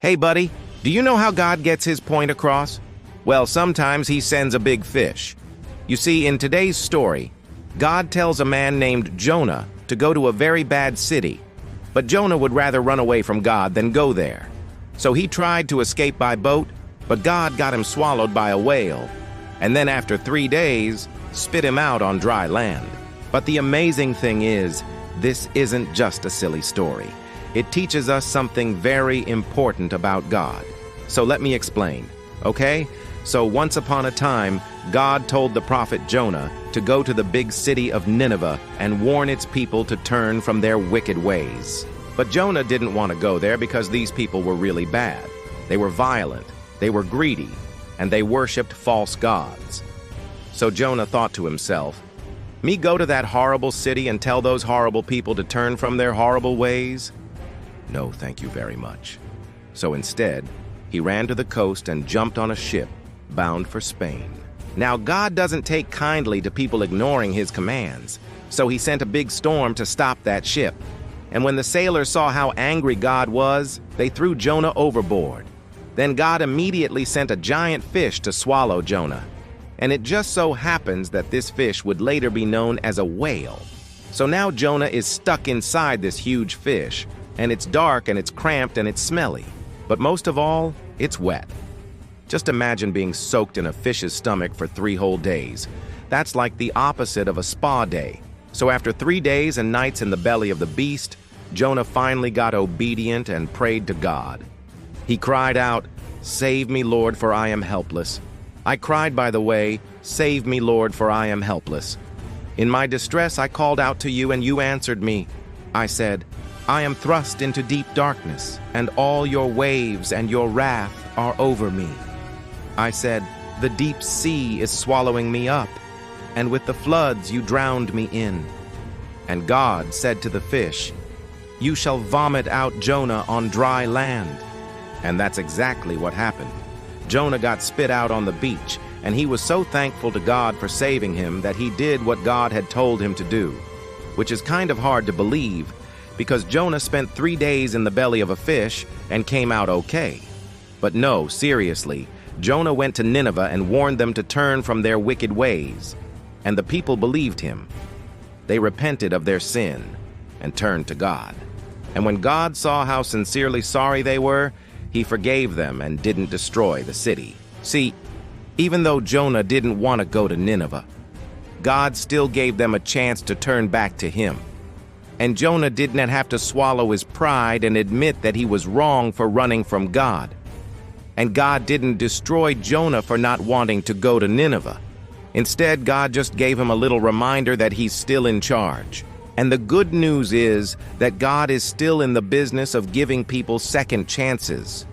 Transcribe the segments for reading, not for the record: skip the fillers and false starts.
Hey, buddy, do you know how God gets his point across? Well, sometimes he sends a big fish. You see, in today's story, God tells a man named Jonah to go to a very bad city, but Jonah would rather run away from God than go there. So he tried to escape by boat, but God got him swallowed by a whale, and then after 3 days, spit him out on dry land. But the amazing thing is, this isn't just a silly story. It teaches us something very important about God. So let me explain, okay? So once upon a time, God told the prophet Jonah to go to the big city of Nineveh and warn its people to turn from their wicked ways. But Jonah didn't want to go there because these people were really bad. They were violent, they were greedy, and they worshipped false gods. So Jonah thought to himself, me go to that horrible city and tell those horrible people to turn from their horrible ways? No, thank you very much. So instead, he ran to the coast and jumped on a ship bound for Spain. Now, God doesn't take kindly to people ignoring his commands, so he sent a big storm to stop that ship. And when the sailors saw how angry God was, they threw Jonah overboard. Then God immediately sent a giant fish to swallow Jonah. And it just so happens that this fish would later be known as a whale. So now Jonah is stuck inside this huge fish, and it's dark and it's cramped and it's smelly. But most of all, it's wet. Just imagine being soaked in a fish's stomach for 3 whole days. That's like the opposite of a spa day. So after 3 days and nights in the belly of the beast, Jonah finally got obedient and prayed to God. He cried out, "Save me, Lord, for I am helpless." I cried, by the way, "Save me, Lord, for I am helpless." In my distress I called out to you and you answered me. I said, I am thrust into deep darkness, and all your waves and your wrath are over me. I said, the deep sea is swallowing me up, and with the floods you drowned me in. And God said to the fish, you shall vomit out Jonah on dry land. And that's exactly what happened. Jonah got spit out on the beach, and he was so thankful to God for saving him that he did what God had told him to do, which is kind of hard to believe, because Jonah spent 3 days in the belly of a fish and came out okay. But no, seriously, Jonah went to Nineveh and warned them to turn from their wicked ways, and the people believed him. They repented of their sin and turned to God. And when God saw how sincerely sorry they were, he forgave them and didn't destroy the city. See, even though Jonah didn't want to go to Nineveh, God still gave them a chance to turn back to him. And Jonah didn't have to swallow his pride and admit that he was wrong for running from God. And God didn't destroy Jonah for not wanting to go to Nineveh. Instead, God just gave him a little reminder that he's still in charge. And the good news is that God is still in the business of giving people second chances.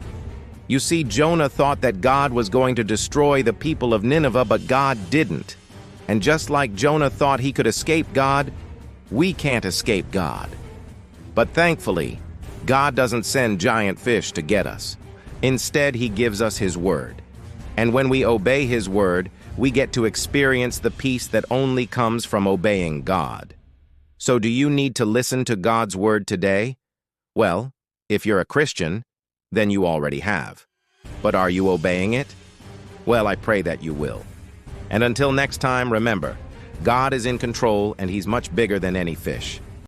You see, Jonah thought that God was going to destroy the people of Nineveh, but God didn't. And just like Jonah thought he could escape God, we can't escape God. But thankfully, God doesn't send giant fish to get us. Instead, he gives us his word. And when we obey his word, we get to experience the peace that only comes from obeying God. So do you need to listen to God's word today? Well, if you're a Christian, then you already have. But are you obeying it? Well, I pray that you will. And until next time, remember, God is in control and he's much bigger than any fish.